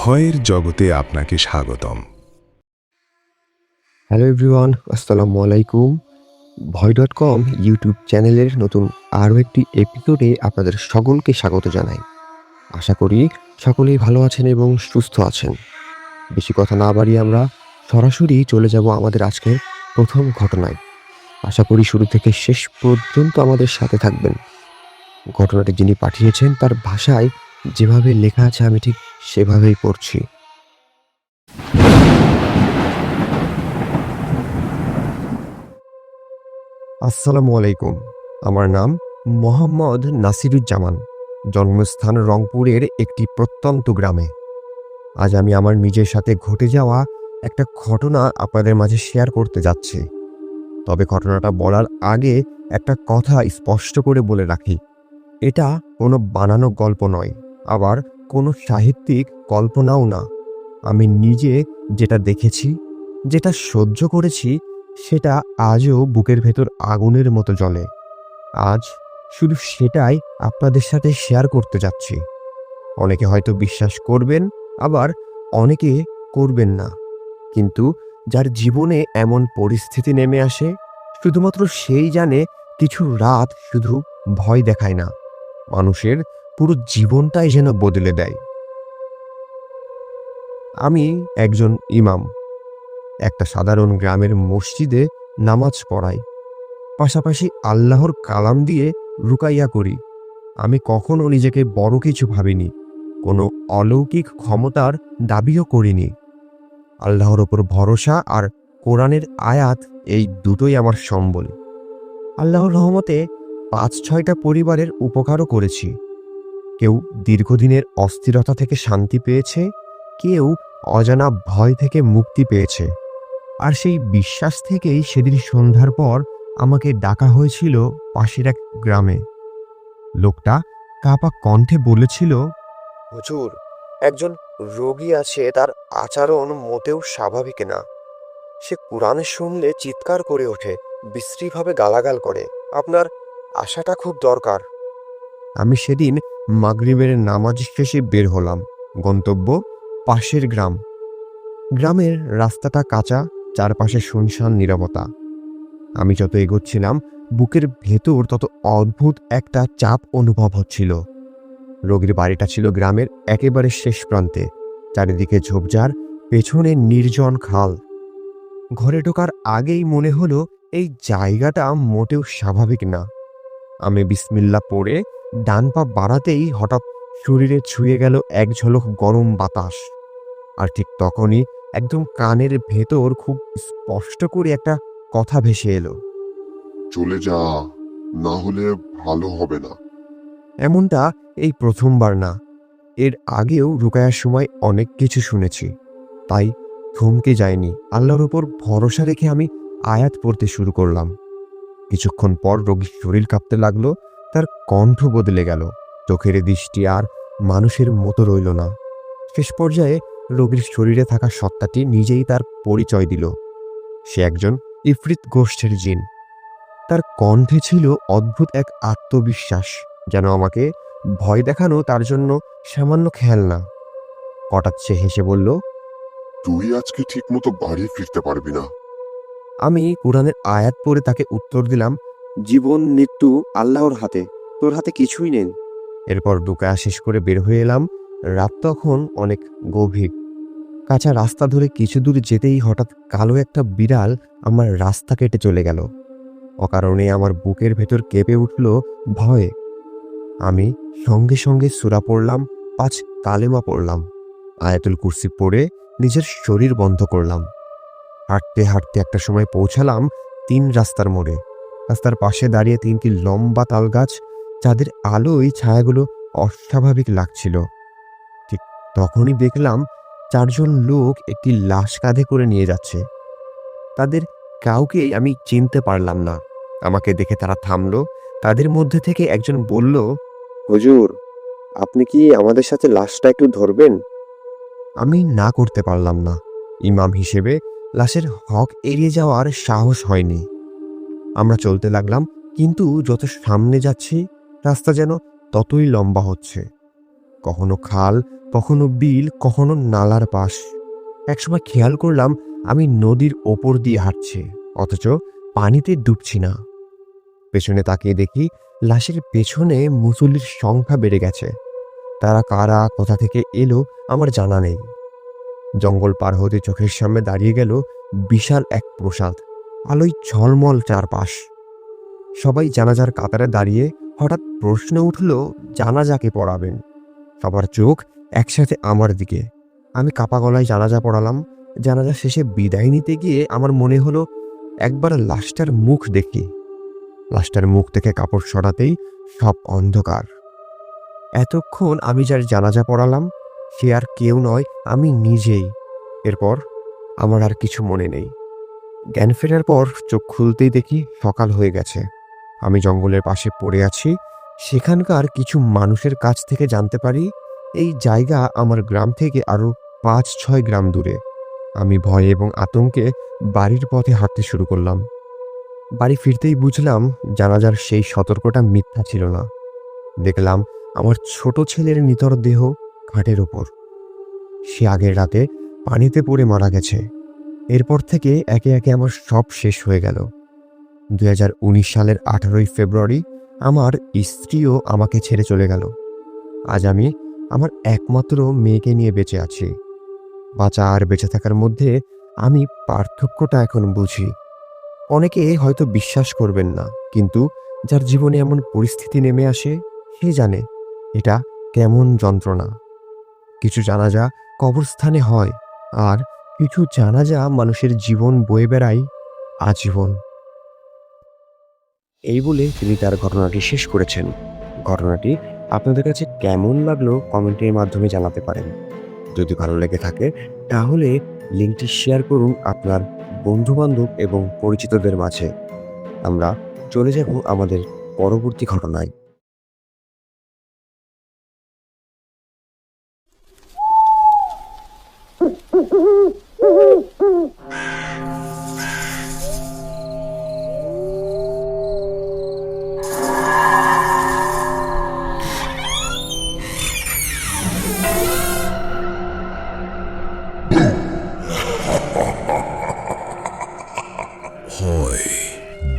ভয়ের জগতে আপনাকে স্বাগতম। হ্যালো এভরিওয়ান, আসসালামু আলাইকুম। ভয়.com ইউটিউব চ্যানেলের নতুন আরও একটি এপিসোডে আপনাদের সকলকে স্বাগত জানাই। আশা করি সকলেই ভালো আছেন এবং সুস্থ আছেন। বেশি কথা না বাড়িয়ে আমরা সরাসরি চলে যাব আমাদের আজকের প্রথম ঘটনায়। আশা করি শুরু থেকে শেষ পর্যন্ত আমাদের সাথে থাকবেন। ঘটনাটি যিনি পাঠিয়েছেন তার ভাষায় যেভাবে লেখা আছে আমি ঠিক সেভাবেই পড়ছি। আসসালামু আলাইকুম। আমার নাম মোহাম্মদ নাসিরুজ্জামান। জন্মস্থান রংপুরের একটি প্রত্যন্ত গ্রামে। আজ আমি আমার নিজের সাথে ঘটে যাওয়া একটা ঘটনা আপনাদের মাঝে শেয়ার করতে যাচ্ছি। তবে ঘটনাটা বলার আগে একটা কথা স্পষ্ট করে বলে রাখি, এটা কোনো বানানো গল্প নয়, আবার কোনো সাহিত্যিক কল্পনাও না। আমি নিজে যেটা দেখেছি, যেটা সহ্য করেছি, সেটা আজও বুকের ভেতর আগুনের মতো জ্বলে। আজ শুধু সেটাই আপনাদের সাথে শেয়ার করতে যাচ্ছি। অনেকে হয়তো বিশ্বাস করবেন, আবার অনেকে করবেন না। কিন্তু যার জীবনে এমন পরিস্থিতি নেমে আসে, শুধুমাত্র সেই জানে কিছু রাত শুধু ভয় দেখায় না, মানুষের পুরো জীবনটাই যেন বদলে দেয়। আমি একজন ইমাম, একটা সাধারণ গ্রামের মসজিদে নামাজ পড়াই, পাশাপাশি আল্লাহর কালাম দিয়ে রুকাইয়া করি। আমি কখনো নিজেকে বড় কিছু ভাবিনি, কোনো অলৌকিক ক্ষমতার দাবিও করিনি। আল্লাহর ওপর ভরসা আর কোরআনের আয়াত, এই দুটোই আমার সম্বল। আল্লাহর রহমতে ৫-৬টা পরিবারের উপকারও করেছি। কেউ দীর্ঘদিনের অস্থিরতা থেকে শান্তি পেয়েছে, কেউ অজানা ভয় থেকে মুক্তি পেয়েছে। আর সেই বিশ্বাস থেকেই সেদিন সন্ধ্যার পর আমাকে ডাকা হয়েছিল পাশের এক গ্রামে। লোকটা কাঁপা কণ্ঠে বলেছিল, হুজুর, একজন রোগী আছে, তার আচরণ মোটেও স্বাভাবিক না। সে কুরআন শুনলে চিৎকার করে ওঠে, বিশ্রীভাবে গালাগাল করে। আপনার আশাটা খুব দরকার। আমি সেদিন মাগরিবের নামাজ শেষে বের হলাম। গন্তব্য পাশের গ্রাম। গ্রামের রাস্তাটা কাঁচা, চারপাশে শুনশান নীরবতা। আমি যত এগোচ্ছিলাম, বুকের ভেতর তত অদ্ভুত একটা চাপ অনুভব হচ্ছিল। রোগীর বাড়িটা ছিল গ্রামের একেবারে শেষ প্রান্তে, চারিদিকে ঝোপঝাড়, পেছনে নির্জন খাল। ঘরে ঢোকার আগেই মনে হলো এই জায়গাটা মোটেও স্বাভাবিক না। আমি বিসমিল্লাহ পড়ে ডান পা বাড়াতেই হঠাৎ শরীরে ছুঁয়ে গেল এক ঝলক গরম বাতাস। আর ঠিক তখনই একদম কানের ভেতর খুব স্পষ্ট করে একটা কথা ভেসে এলো, চলে যা, না হলে ভালো হবে না। এমনটা এই প্রথমবার না, এর আগেও রুকায়ার সময় অনেক কিছু শুনেছি, তাই থমকে যায়নি। আল্লাহর উপর ভরসা রেখে আমি আয়াত পড়তে শুরু করলাম। কিছুক্ষণ পর রোগীর শরীর কাঁপতে লাগলো, তার কণ্ঠ বদলে গেল, চোখের দৃষ্টি আর মানুষের মতো রইল না। শেষ পর্যায়ে রোগীর শরীরে থাকা সত্তাটি নিজেই তার পরিচয় দিল। সে একজন ইফরিত গোষ্ঠের জিন। তার কণ্ঠে ছিল অদ্ভুত এক আত্মবিশ্বাস, যেন আমাকে ভয় দেখানো তার জন্য সামান্য খেয়াল না। হঠাৎ সে হেসে বলল, তুই আজকে ঠিক মতো বাড়ি ফিরতে পারবি না। আমি কোরআনের আয়াত পড়ে তাকে উত্তর দিলাম, জীবন মৃত্যু আল্লাহর হাতে, তোর হাতে কিছুই নেই। এরপর রুকায়া শেষ করে বের হয়ে এলাম। রাত তখন অনেক গভীর। কাঁচা রাস্তা ধরে কিছু দূর যেতেই হঠাৎ কালো একটা বিড়াল আমার রাস্তা কেটে চলে গেল। অকারণে আমার বুকের ভেতর কেঁপে উঠল ভয়ে। আমি সঙ্গে সঙ্গে সূরা পড়লাম, ৫ কালেমা পড়লাম, আয়াতুল কুরসি পড়ে নিজের শরীর বন্ধ করলাম। হাঁটতে হাঁটতে একটা সময় পৌঁছালাম ৩ রাস্তার মোড়ে। রাস্তার পাশে দাঁড়িয়ে ৩টি লম্বা তালগাছ, যাদের আলোয় ছায়াগুলো অস্বাভাবিক লাগছিল। ঠিক তখনই দেখলাম ৪ জন লোক একটি লাশ কাঁধে করে নিয়ে যাচ্ছে। তাদের কাউকেই আমি চিনতে পারলাম না। আমাকে দেখে তারা থামলো। তাদের মধ্যে থেকে একজন বলল, হুজুর, আপনি কি আমাদের সাথে লাশটা একটু ধরবেন? আমি না করতে পারলাম না। ইমাম হিসেবে লাশের হক এড়িয়ে যাওয়ার সাহস হয়নি। আমরা চলতে লাগলাম, কিন্তু যত সামনে যাচ্ছি রাস্তা যেন ততই লম্বা হচ্ছে। কখনো খাল, কখনো বিল, কখনো নালার পাশ। একসময় খেয়াল করলাম আমি নদীর ওপর দিয়ে হাঁটছি, অথচ পানিতে ডুবছি না। পেছনে তাকিয়ে দেখি লাশের পেছনে মুসল্লির সংখ্যা বেড়ে গেছে। তারা কারা, কোথা থেকে এলো আমার জানা নেই। জঙ্গল পার হতে চোখের সামনে দাঁড়িয়ে গেল বিশাল এক প্রসাদ, আলোয় ঝলমল চারপাশ। সবাই জানাজার কাতারে দাঁড়িয়ে। হঠাৎ প্রশ্ন উঠল, জানাজাকে পড়াবেন? সবার চোখ একসাথে আমার দিকে। আমি কাপা গলায় জানাজা পড়ালাম। জানাজা শেষে বিদায় নিতে গিয়ে আমার মনে হলো একবার লাশটার মুখ দেখি। লাশটার মুখ থেকে কাপড় সরাতেই সব অন্ধকার। এতক্ষণ আমি যার জানাজা পড়ালাম সে আর কেউ নয়, আমি নিজেই। এরপর আমার আর কিছু মনে নেই। জ্ঞান ফেরার পর চোখ খুলতেই দেখি সকাল হয়ে গেছে। আমি জঙ্গলের পাশে পড়ে আছি। সেখানকার কিছু মানুষের কাছ থেকে জানতে পারি এই জায়গা আমার গ্রাম থেকে আরো 5-6 গ্রাম দূরে। আমি ভয় এবং আতঙ্কে বাড়ির পথে হাঁটতে শুরু করলাম। বাড়ি ফিরতেই বুঝলাম জানাজার সেই সতর্কটা মিথ্যা ছিল না। দেখলাম আমার ছোট ছেলের নিথর দেহ ঘাটের ওপর। সে আগের রাতে পানিতে পড়ে মারা গেছে। এরপর থেকে একে একে আমার সব শেষ হয়ে গেল। 2019 সালের 18ই ফেব্রুয়ারি আমার স্ত্রীও আমাকে ছেড়ে চলে গেল। আজ আমি আমার একমাত্র মেয়েকে নিয়ে বেঁচে আছি। বাঁচা আর বেঁচে থাকার মধ্যে আমি পার্থক্যটা এখন বুঝি। অনেকে হয়তো বিশ্বাস করবেন না, কিন্তু যার জীবনে এমন পরিস্থিতি নেমে আসে সে জানে এটা কেমন যন্ত্রণা। কিছু জানাজা কবরস্থানে হয়, আর কিছু জানাজা মানুষের জীবন বয়ে বেড়ায় আজীবন। এই বলে তিনি তার ঘটনাটি শেষ করেছেন। ঘটনাটি আপনাদের কাছে কেমন লাগলো কমেন্টের মাধ্যমে জানাতে পারেন। যদি ভালো লেগে থাকে তাহলে লিঙ্কটি শেয়ার করুন আপনার বন্ধুবান্ধব এবং পরিচিতদের মাঝে। আমরা চলে যাব আমাদের পরবর্তী ঘটনায়।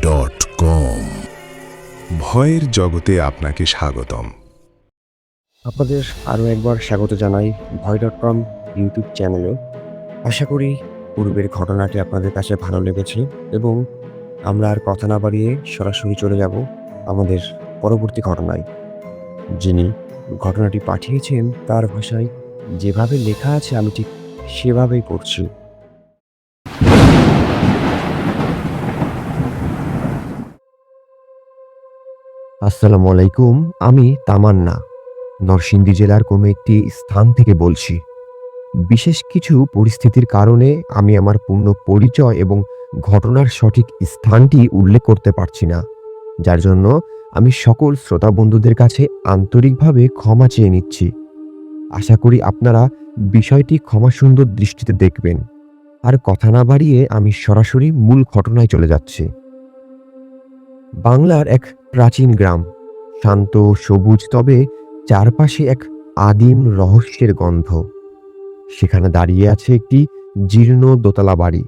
ভয়.com ভয়ের জগতে আপনাকে স্বাগতম। আপনাদের আরও একবার স্বাগত জানাই ভয়.com ইউটিউব চ্যানেলে। আশা করি পূর্বের ঘটনাটি আপনাদের কাছে ভালো লেগেছে এবং আমরা আর কথা না বাড়িয়ে সরাসরি চলে যাব আমাদের পরবর্তী ঘটনায়। যিনি ঘটনাটি পাঠিয়েছেন তার ভাষায় যেভাবে লেখা আছে আমি ঠিক সেভাবেই পড়ছি। আসসালামু আলাইকুম, আমি তামান্না নরসিংদী জেলার কোনো একটি স্থান থেকে বলছি। বিশেষ কিছু পরিস্থিতির কারণে আমি আমার পূর্ণ পরিচয় এবং ঘটনার সঠিক স্থানটি উল্লেখ করতে পারছি না, যার জন্য আমি সকল শ্রোতা বন্ধুদের কাছে আন্তরিকভাবে ক্ষমা চেয়ে নিচ্ছি। আশা করি আপনারা বিষয়টি ক্ষমাসুন্দর দৃষ্টিতে দেখবেন। আর কথা না বাড়িয়ে আমি সরাসরি মূল ঘটনায় চলে যাচ্ছি। বাংলার এক প্রাচীন গ্রাম, শান্ত সবুজ, তবে চারপাশে এক আদিম রহস্যের গন্ধ। সেখানে দাঁড়িয়ে আছে একটি জীর্ণ দোতলা বাড়ি,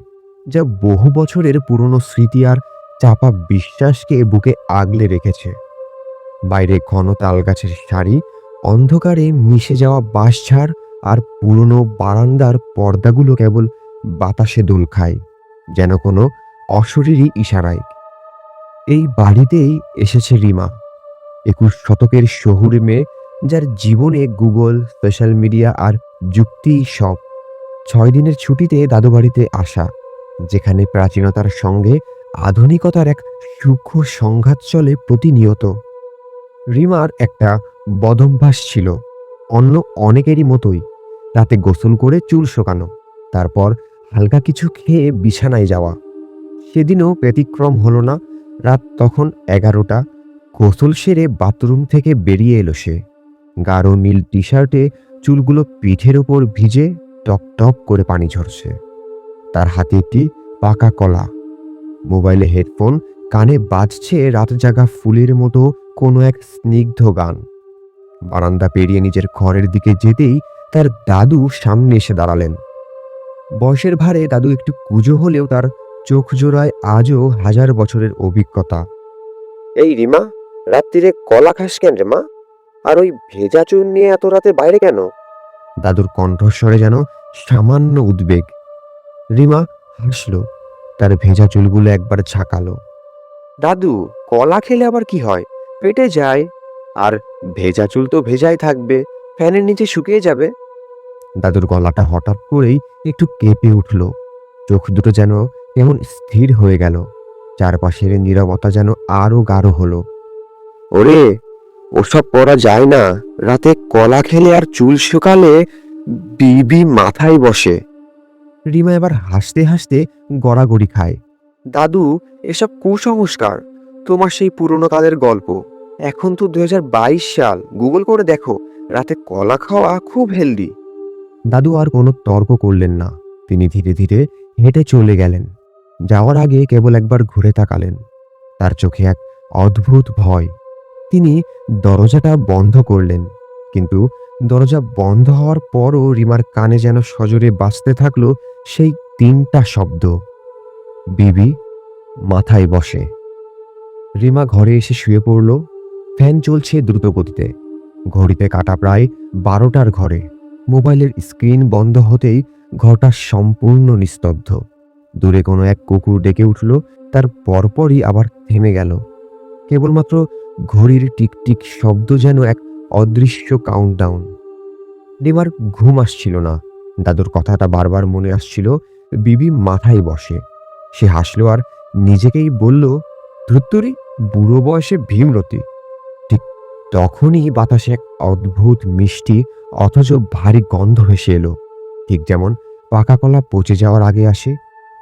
যা বহু বছরের পুরনো স্মৃতি আর চাপা বিশ্বাসকে বুকে আগলে রেখেছে। বাইরে ঘন তাল গাছের সারি, অন্ধকারে মিশে যাওয়া বাঁশঝাড় আর পুরনো বারান্দার পর্দাগুলো কেবল বাতাসে দোল খায়, যেন কোনো অশরীরী ইশারায়। এই বাড়িতেই এসেছে রিমা, 21 শতকের শহুরে মেয়ে, যার জীবনে গুগল, সোশ্যাল মিডিয়া আর যুক্তি সব। 6 দিনের ছুটিতে দাদু বাড়িতে আসা, যেখানে প্রাচীনতার সঙ্গে আধুনিকতার এক সূক্ষ্ম সংঘাত চলে প্রতিনিয়ত। রিমার একটা বদভ্যাস ছিল, অন্য অনেকেরই মতোই। রাতে গোসল করে চুল শোকানো, তারপর হালকা কিছু খেয়ে বিছানায় যাওয়া। সেদিনও ব্যতিক্রম হলো না। রাত তখন 11টা। গোসল সেরে বাথরুম থেকে বেরিয়ে এলো সে। গাঢ় নীল টি শার্টে, চুলগুলো পিঠের ওপর ভিজে টপ টপ করে পানি ঝরছে। তার হাতে একটি পাকা কলা, মোবাইলে হেডফোন, কানে বাজছে রাত জাগা ফুলের মতো কোনো এক স্নিগ্ধ গান। বারান্দা পেরিয়ে নিজের ঘরের দিকে যেতেই তার দাদু সামনে এসে দাঁড়ালেন। বয়সের ভারে দাদু একটু কুঁজো হলেও তার চোখ জোড়ায় আজও হাজার বছরের অভিজ্ঞতা। এই রিমা, রাত্রিরে কলা খাস কেন রে মা? আর ওই ভেজা চুল নিয়ে এত রাতে বাইরে কেন? দাদুর কণ্ঠস্বরে যেন সামান্য উদ্বেগ। রিমা হাসল, তার ভেজা চুলগুলো একবার ঝাঁকালো। দাদু, কলা খেলে আবার কি হয়? পেটে যায়। আর ভেজা চুল তো ভেজাই থাকবে, ফ্যানের নিচে শুকিয়ে যাবে। দাদুর গলাটা হঠাৎ করেই একটু কেঁপে উঠল, চোখ দুটো যেন কেমন স্থির হয়ে গেল, চারপাশের নীরবতা যেন আরো গাঢ় হলো। ওরে, ওসব করা যায় না। রাতে কলা খেলে আর চুল শুকালে বিবি মাথায় বসে। রিমা এবার হাসতে হাসতে গড়াগড়ি খায়। দাদু, এসব কুসংস্কার। তোমার সেই পুরনো কালের গল্প। এখন তো 2022 সাল, গুগল করে দেখো। রাতে কলা খাওয়া খুব হেলদি। দাদু আর কোনো তর্ক করলেন না, তিনি ধীরে ধীরে হেঁটে চলে গেলেন। যাওয়ার আগে কেবল একবার ঘুরে তাকালেন, তার চোখে এক অদ্ভুত ভয়। তিনি দরজাটা বন্ধ করলেন, কিন্তু দরজা বন্ধ হওয়ার পরও রিমার কানে যেন সজোরে বাজতে থাকলো সেই তিনটা শব্দ, বিবি মাথায় বসে। রিমা ঘরে এসে শুয়ে পড়ল। ফ্যান চলছে দ্রুত গতিতে, ঘড়িতে কাটা প্রায় 12টার ঘরে। মোবাইলের স্ক্রিন বন্ধ হতেই ঘরটা সম্পূর্ণ নিস্তব্ধ। দূরে কোনো এক কুকুর ডেকে উঠল, তার পরপরই আবার থেমে গেল। কেবলমাত্র ঘড়ির টিকটিক শব্দ যেন এক অদৃশ্য কাউন্টডাউন। রিমার ঘুম আসছিল না, দাদুর কথাটা বারবার মনে আসছিল, বিবি মাথায় বসে। সে হাসলো আর নিজেকেই বলল, ধুত্তুরি, বুড়ো বয়সে ভীমরতি। ঠিক তখনই বাতাসে এক অদ্ভুত মিষ্টি অথচ ভারী গন্ধ ভেসে এলো, ঠিক যেমন পাকা কলা পচে যাওয়ার আগে আসে,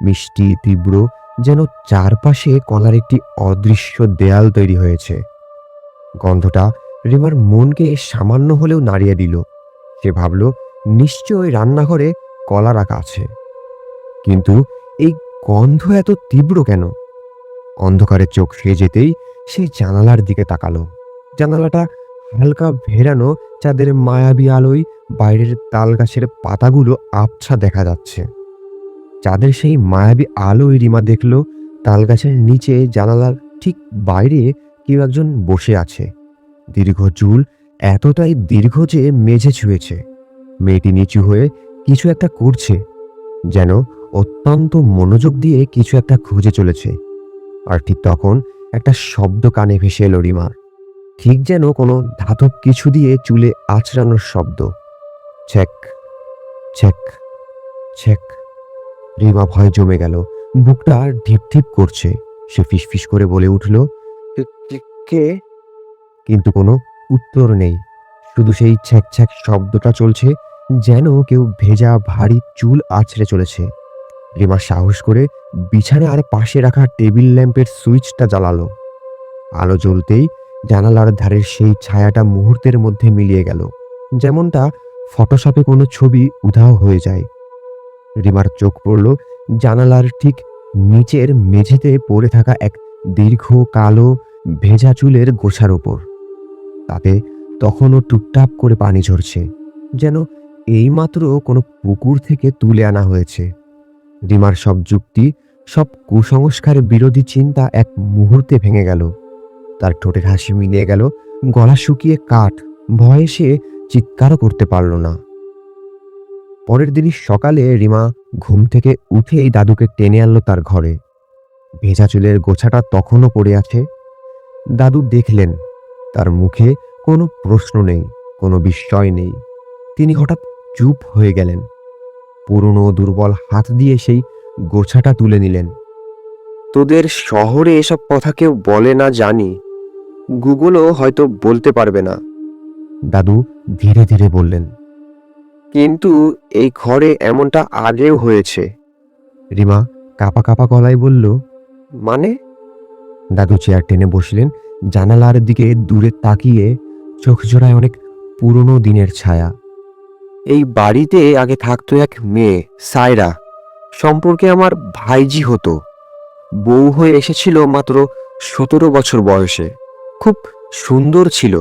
মিষ্টি তীব্র, যেন চারপাশে কলার একটি অদৃশ্য দেয়াল তৈরি হয়েছে। গন্ধটা রিমার মনকে সামান্য হলেও নাড়িয়ে দিল। সে ভাবল, নিশ্চয়ই রান্নাঘরে কলা রাখা আছে। কিন্তু এই গন্ধ এত তীব্র কেন? অন্ধকারে চোখ ফিরে যেতেই সেই জানালার দিকে তাকালো। জানালাটা হালকা ভেরানো, চাঁদের মায়াবী আলোয় বাইরের তাল গাছের পাতাগুলো আবছা দেখা যাচ্ছে। চাঁদের সেই মায়াবী আলোয় রিমা দেখল তাল গাছের নিচে জানালার ঠিক বাইরে কেউ একজন বসে আছে। দীর্ঘ চুল, এতটাই দীর্ঘ যে মেঝে ছুঁয়েছে। মেয়েটি নিচু হয়ে কিছু একটা করছে, যেন অত্যন্ত মনোযোগ দিয়ে কিছু একটা খুঁজে চলেছে। আর ঠিক তখন একটা শব্দ কানে ভেসে এলো রিমার, ঠিক যেন কোনো ধাতব কিছু দিয়ে চুলে আঁচড়ানোর শব্দ। ছ্যাক ছ্যাক ছ্যাক। রিমা ভয়ে জমে গেল, বুকটা ঢিপ ঢিপ করছে। সে ফিসফিস করে বলে উঠল, কে? কিন্তু কোনো উত্তর নেই। শুধু সেই ছ্যাক ছ্যাক শব্দটা চলছে, যেন কেউ ভেজা ভারী চুল আছড়ে চলেছে। রিমা সাহস করে বিছানার পাশে রাখা টেবিল ল্যাম্পের সুইচটা জ্বালালো। আলো জ্বলতেই জানালার ধারের সেই ছায়াটা মুহূর্তের মধ্যে মিলিয়ে গেল, যেমনটা ফটোশপে কোনো ছবি উধাও হয়ে যায়। রিমার চোখ পড়ল জানালার ঠিক নিচের মেঝেতে পড়ে থাকা এক দীর্ঘ কালো ভেজা চুলের গোছার ওপর। তাতে তখনও টুপটাপ করে পানি ঝরছে, যেন এইমাত্র কোনো পুকুর থেকে তুলে আনা হয়েছে। রিমার সব যুক্তি, সব কুসংস্কার বিরোধী চিন্তা এক মুহূর্তে ভেঙে গেল। তার ঠোঁটের হাসি মিলিয়ে গেল, গলা শুকিয়ে কাঠ, ভয়ে সে চিৎকারও করতে পারল না। পরের দিনই সকালে রিমা ঘুম থেকে উঠেই দাদুকে টেনে আনলো তার ঘরে। ভেজা চুলের গোছাটা তখনও পড়ে আছে। দাদু দেখলেন, তার মুখে কোনো প্রশ্ন নেই, কোনো বিস্ময় নেই। তিনি হঠাৎ চুপ হয়ে গেলেন, পুরনো দুর্বল হাত দিয়ে সেই গোছাটা তুলে নিলেন। তোদের শহরে এসব কথা কেউ বলে না জানি, গুগলও হয়তো বলতে পারবে না, দাদু ধীরে ধীরে বললেন। কিন্তু এই ঘরে এমনটা আগেও হয়েছে। রিমা কাঁপা কাঁপা গলায় বলল, মানে? দাদু চেয়ার টেনে বসলেন, জানালার দিকে দূরে তাকিয়ে, চোখ জোড়ায় অনেক পুরনো দিনের ছায়া। এই বাড়িতে আগে থাকতো এক মেয়ে, সায়রা। সম্পর্কে আমার ভাইজি হতো। বউ হয়ে এসেছিল মাত্র 17 বছর বয়সে। খুব সুন্দর ছিল,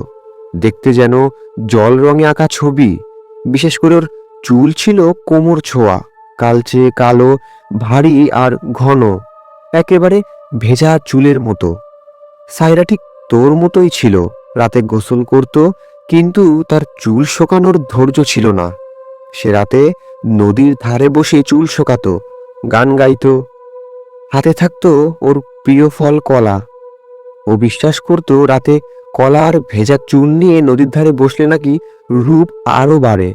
দেখতে যেন জল রঙে আঁকা ছবি। বিশেষ করে ওর চুল ছিল কোমর ছোঁয়া, কালচে কালো, ভারী আর ঘন, একেবারে ভেজা চুলের মতো। সাইরা ঠিক তোর মতোই ছিল, রাতে গোসল করত, কিন্তু তার চুল শোকানোর ধৈর্য ছিল না। সে রাতে নদীর ধারে বসে চুল শোকাতো, গান গাইতো, হাতে থাকতো ওর প্রিয় ফল কলা। ও বিশ্বাস করত রাতে কলা আর ভেজা চুল নিয়ে নদীর ধারে বসলে নাকি রূপ আরো বাড়ে।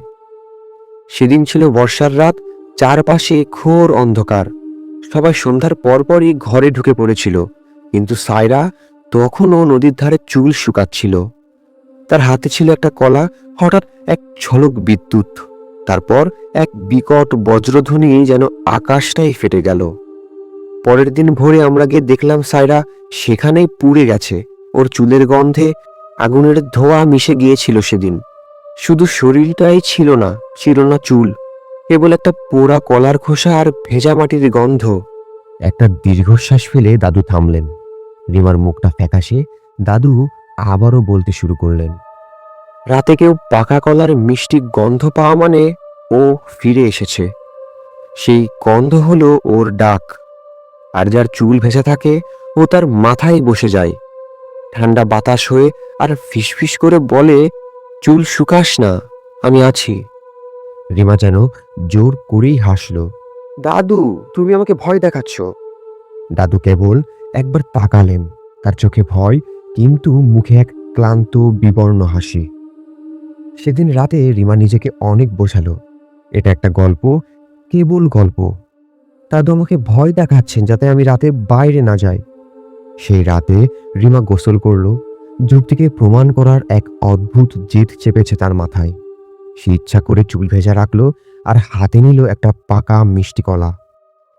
সেদিন ছিল বর্ষার রাত, চারপাশে ঘোর অন্ধকার। সবাই সন্ধ্যার পরপরই ঘরে ঢুকে পড়েছিল, কিন্তু সায়রা তখনও নদীর ধারে চুল শুকাচ্ছিল। তার হাতে ছিল একটা কলা। হঠাৎ এক ঝলক বিদ্যুৎ, তারপর এক বিকট বজ্রধ্বনি, যেন আকাশটাই ফেটে গেল। পরের দিন ভোরে আমরা গিয়ে দেখলাম সায়রা সেখানেই পুড়ে গেছে। ওর চুলের গন্ধে আগুনের ধোঁয়া মিশে গিয়েছিল সেদিন। শুধু শরীরটাই ছিল না, ছিল না চুল, কেবল একটা পোড়া কলার খোসা আর ভেজা মাটির গন্ধ। একটা দীর্ঘশ্বাস ফেলে দাদু থামলেন। রিমার মুখটা ফ্যাকাশে। দাদু আবারও বলতে শুরু করলেন, রাতে কেউ পাকা কলার মিষ্টি গন্ধ পাওয়া মানে ও ফিরে এসেছে। সেই গন্ধ হলো ওর ডাক। আর যার চুল ভেসে থাকে ও তার মাথায় বসে যায়, ঠান্ডা বাতাস হয়ে, আর ফিসফিস করে বলে, চুল শুকাস না, আমি আছি। রিমা যেন জোর করেই হাসল। দাদু, তুমি আমাকে ভয় দেখাচ্ছ। দাদু কেবল একবার তাকালেন, তার চোখে ভয়, কিন্তু মুখে এক ক্লান্ত বিবর্ণ হাসি। সেদিন রাতে রিমা নিজেকে অনেক বোঝালো, এটা একটা গল্প, কেবল গল্প। দাদু আমাকে ভয় দেখাচ্ছেন যাতে আমি রাতে বাইরে না যাই। সেই রাতে রিমা গোসল করল। যুক্তিকে প্রমাণ করার এক অদ্ভুত জেদ চেপেছে তার মাথায়। সে ইচ্ছা করে চুল ভেজা রাখলো আর হাতে নিল একটা পাকা মিষ্টি কলা।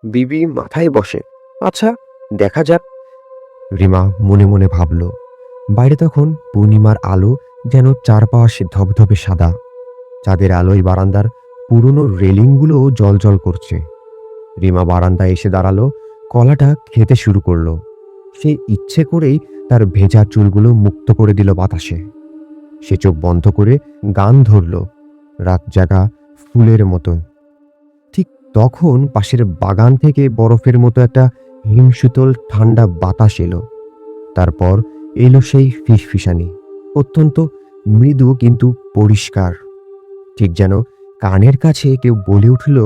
বিবি মাথায় বসে, আচ্ছা দেখা যাক। রিমা মনে মনে ভাবল। বাইরে তখন পূর্ণিমার আলো, যেন চারপাশ ধবধবে সাদা। চাঁদের আলোয় বারান্দার পুরনো রেলিংগুলো জ্বলজ্বল করছে। রিমা বারান্দায় এসে দাঁড়ালো, কলাটা খেতে শুরু করলো। সে ইচ্ছে করেই তার ভেজা চুলগুলো মুক্ত করে দিল বাতাসে। সে চোখ বন্ধ করে গান ধরল, রাত জাগা ফুলের মতন। ঠিক তখন পাশের বাগান থেকে বরফের মতো একটা হিমশীতল ঠান্ডা বাতাস এলো। তারপর এলো সেই ফিসফিসানি, অত্যন্ত মৃদু কিন্তু পরিষ্কার, ঠিক যেন কানের কাছে কেউ বলে উঠল,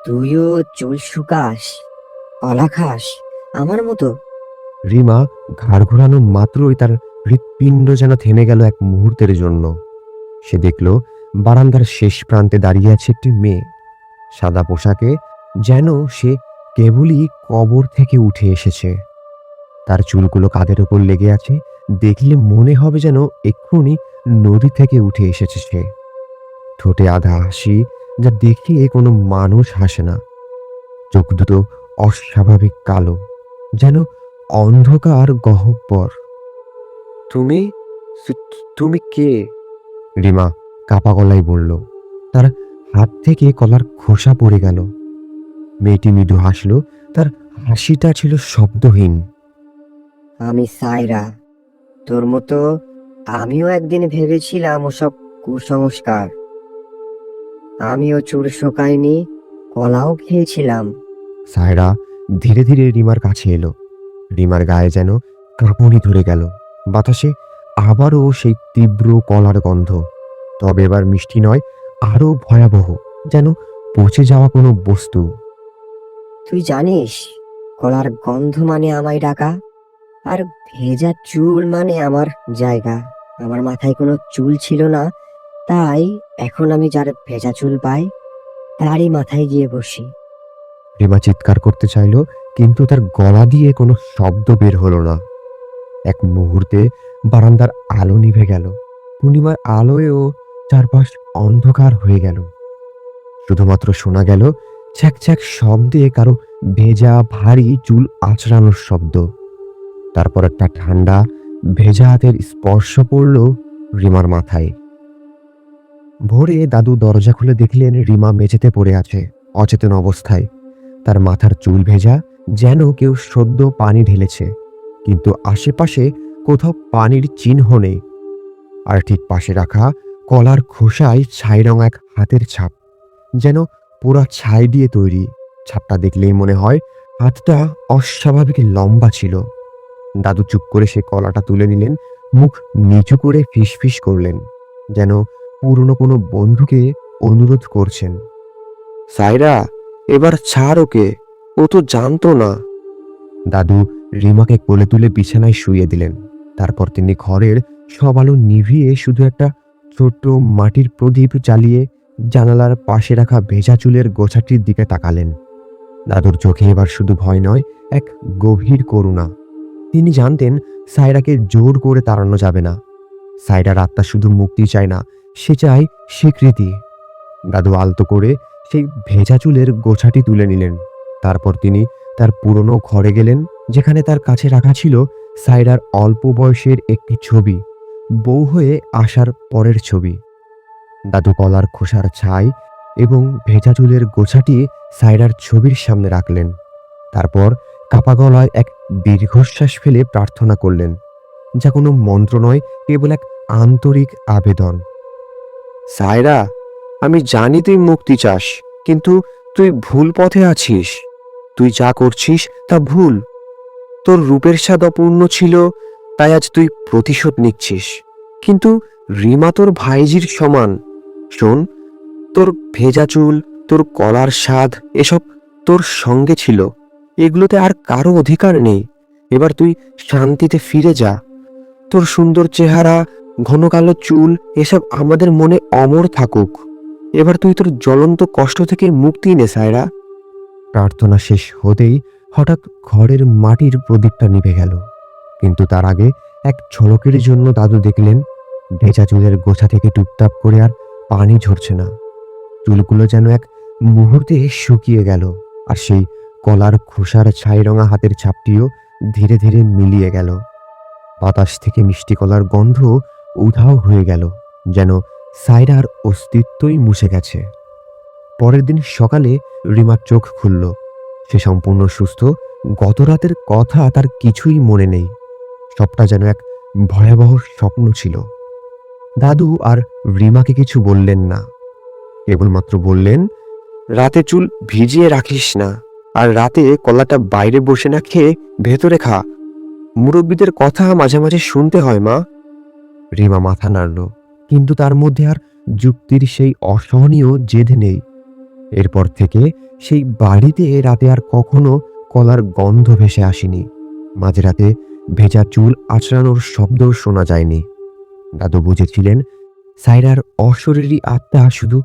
তুইও চুল শুকাস, কলা খাস আমার মতো। রিমা ঘাড় ঘোরানো মাত্রই তার হৃৎপিণ্ড যেন থেমে গেল এক মুহূর্তের জন্য। সে দেখল বারান্দার শেষ প্রান্তে দাঁড়িয়ে আছে একটি মেয়ে, সাদা পোশাকে, যেন সে কেবলই কবর থেকে উঠে এসেছে। তার চুলগুলো কাঁধের ওপর লেগে আছে, দেখলে মনে হবে যেন এক্ষুনি নদী থেকে উঠে এসেছে সে। ঠোঁটে আধা হাসি, যা দেখিয়ে কোনো মানুষ হাসে না। চোখ দুটো অস্বাভাবিক কালো, যেন অন্ধকার গহ্বর। তুমি তুমি কে? রিমা কাপা গলায় বলল। তার হাত থেকে কলার খোসা পড়ে গেল। মেয়েটি মৃদু হাসল, তার হাসিটা ছিল শব্দহীন। আমি সায়রা, তোর মতো আমিও একদিন ভেবেছিলাম ওসব কুসংস্কার। আমিও চুল শোকাইনি, কলাও খেয়েছিলাম। সায়রা ধীরে ধীরে রিমার কাছে এলো। রিমার গায়ে যেন কাঁপুনি ধরে গেল। বাতাসে আবারও সেই তীব্র কলার গন্ধ, তবে এবার মিষ্টি নয়, আরো ভয়াবহ, যেন পচে যাওয়া কোনো বস্তু। তুই জানিস, কলার গন্ধ মানে আমায় ডাকা, আর ভেজা চুল মানে আমার জায়গা। আমার মাথায় কোনো চুল ছিল না, তাই এখন আমি যার ভেজা চুল পাই তারই মাথায় গিয়ে বসি। রিমা চিৎকার করতে চাইল, কিন্তু তার গলা দিয়ে কোনো শব্দ বের হলো না। এক মুহূর্তে বারান্দার আলো নিভে গেল। পূর্ণিমার আলোয়ও চারপাশ অন্ধকার হয়ে গেল। শুধুমাত্র শোনা গেল ছ্যাক ছ্যাক শব্দে কারো ভেজা ভারী চুল আঁচড়ানোর শব্দ। তারপর একটা ঠান্ডা ভেজা হাতের স্পর্শ পড়ল রিমার মাথায়। ভোরে দাদু দরজা খুলে দেখলেন রিমা মেঝেতে পড়ে আছে, অচেতন অবস্থায়। তার মাথার চুল ভেজা, যেন কেউ সদ্য পানি ঢেলেছে, কিন্তু আশেপাশে কোথাও পানির চিহ্ন নেই। আর ঠিক পাশে রাখা কলার খোসায় ছাই রঙা এক হাতের ছাপ, যেন পুরা ছাই দিয়ে তৈরি। ছাপটা দেখলেই মনে হয় হাতটা অস্বাভাবিক লম্বা ছিল। দাদু চুপ করে সে কলাটা তুলে নিলেন, মুখ নিচু করে ফিসফিস করলেন, যেন পুরনো কোনো বন্ধুকে অনুরোধ করছেন। সাইরা, এবার ছাড় ওকে, ও তো জানতো না। দাদু রিমাকে কোলে তুলে বিছানায় শুইয়ে দিলেন। তারপর তিনি ঘরের সব আলো নিভিয়ে শুধু একটা ছোট্ট মাটির প্রদীপ জ্বালিয়ে জানালার পাশে রাখা ভেজা চুলের গোছাটির দিকে তাকালেন। দাদুর চোখে এবার শুধু ভয় নয়, এক গভীর করুণা। তিনি জানতেন সায়রাকে জোর করে তাড়ানো যাবে না। সায়রার আত্মা শুধু মুক্তি চায় না, সে চায় স্বীকৃতি। দাদু আলতো করে সেই ভেজা চুলের গোছাটি তুলে নিলেন। তারপর তিনি তার পুরনো ঘরে গেলেন, যেখানে তার কাছে রাখা ছিল সায়রার অল্প বয়সের একটি ছবি, বউ হয়ে আসার পরের ছবি। দাদু কলার খোসার ছাই এবং ভেজা চুলের গোছাটি সায়রার ছবির সামনে রাখলেন। তারপর কাপা গলায় এক দীর্ঘশ্বাস ফেলে প্রার্থনা করলেন, যা কোনো মন্ত্র নয়, কেবল এক আন্তরিক আবেদন। সায়রা, আমি জানি তুই মুক্তি চাস, কিন্তু তুই ভুল পথে আছিস। তুই যা করছিস তা ভুল। তোর রূপের স্বাদ অপূর্ণ ছিল, তাই আজ তুই প্রতিশোধ নিচ্ছিস। কিন্তু রিমা তোর ভাইজির সমান। শোন, তোর ভেজা চুল, তোর কলার স্বাদ, এসব তোর সঙ্গে ছিল। এগুলোতে আর কারো অধিকার নেই। এবার তুই শান্তিতে ফিরে যা। তোর সুন্দর চেহারা, ঘন কালো চুল, এসব আমাদের মনে অমর থাকুক। এবার তুই তোর জ্বলন্ত কষ্ট থেকে মুক্তি নে সায়রা। প্রার্থনা শেষ হতেই হঠাৎ ঘরের মাটির প্রদীপটা নিভে গেল। কিন্তু তার আগে এক ঝলকের জন্য দাদু দেখলেন ভেজা চুলের গোছা থেকে টুপটাপ করে আর পানি ঝরছে না। চুলগুলো যেন এক মুহূর্তে শুকিয়ে গেল, আর সেই কলার খোসার ছাই রঙা হাতের ছাপটিও ধীরে ধীরে মিলিয়ে গেল। বাতাস থেকে মিষ্টি কলার গন্ধ উধাও হয়ে গেল, যেন সায়রার অস্তিত্বই মুছে গেছে। পরের দিন সকালে রিমার চোখ খুলল। সে সম্পূর্ণ সুস্থ। গত রাতের কথা তার কিছুই মনে নেই। সবটা যেন এক ভয়াবহ স্বপ্ন ছিল। দাদু আর রিমাকে কিছু বললেন না, কেবলমাত্র বললেন, রাতে চুল ভিজিয়ে রাখিস না, আর রাতে কলাটা বাইরে বসে না খেয়ে ভেতরে খা। মুরব্বীদের কথা মাঝে মাঝে শুনতে হয় মা। রিমা মাথা নাড়ল, কিন্তু তার মধ্যে আর যুক্তির সেই অসহনীয় জেদ নেই। এরপর থেকে সেই বাড়িতে রাতে আর কখনো কলার গন্ধ ভেসে আসেনি। মাঝরাতে ভেজা চুল আঁচড়ানোর শব্দও শোনা যায়নি। দাদু বুঝেছিলেন সায়রার অশরীরী আত্মা শুধু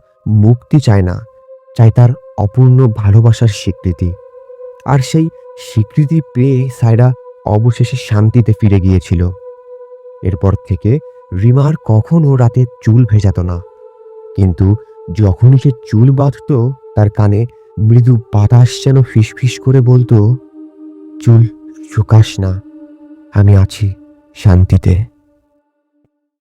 মুক্তি চায় না, চায় তার অপূর্ণ ভালোবাসার স্বীকৃতি। আর সেই স্বীকৃতি পেয়ে সায়রা অবশেষে শান্তিতে ফিরে গিয়েছিল। এরপর থেকে রিমা আর কখনো রাতে চুল ভেজাত না, কিন্তু যখনই সে চুল বাঁধত তার কানে মৃদু বাতাস যেন ফিসফিস করে বলতো, চুল শুকাস না, আমি আছি শান্তিতে।